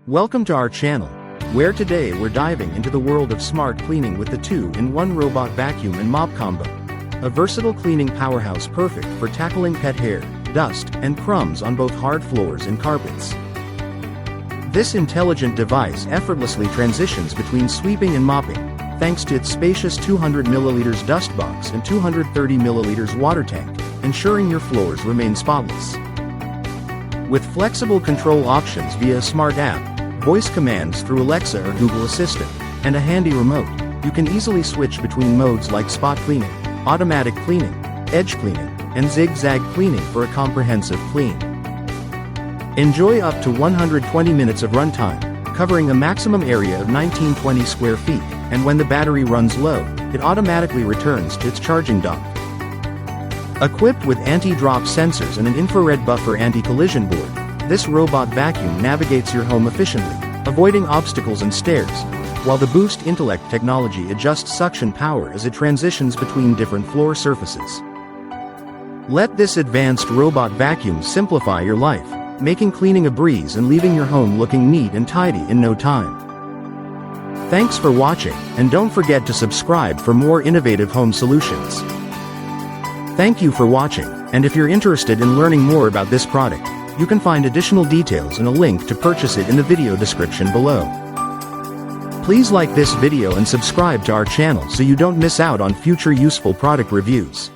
Welcome to our channel, where today we're diving into the world of smart cleaning with the 2-in-1 robot vacuum and mop combo. A versatile cleaning powerhouse perfect for tackling pet hair, dust, and crumbs on both hard floors and carpets. This intelligent device effortlessly transitions between sweeping and mopping, thanks to its spacious 200 ml dust box and 230 ml water tank, ensuring your floors remain spotless. With flexible control options via a smart app, voice commands through Alexa or Google Assistant, and a handy remote, you can easily switch between modes like spot cleaning, automatic cleaning, edge cleaning, and zigzag cleaning for a comprehensive clean. Enjoy up to 120 minutes of runtime, covering a maximum area of 1920 square feet, and when the battery runs low, it automatically returns to its charging dock. Equipped with anti-drop sensors and an infrared buffer anti-collision board, this robot vacuum navigates your home efficiently, avoiding obstacles and stairs, while the boost-intellect technology adjusts suction power as it transitions between different floor surfaces. Let this advanced robot vacuum simplify your life, making cleaning a breeze and leaving your home looking neat and tidy in no time. Thanks for watching, and don't forget to subscribe for more innovative home solutions. Thank you for watching, and if you're interested in learning more about this product, you can find additional details and a link to purchase it in the video description below. Please like this video and subscribe to our channel so you don't miss out on future useful product reviews.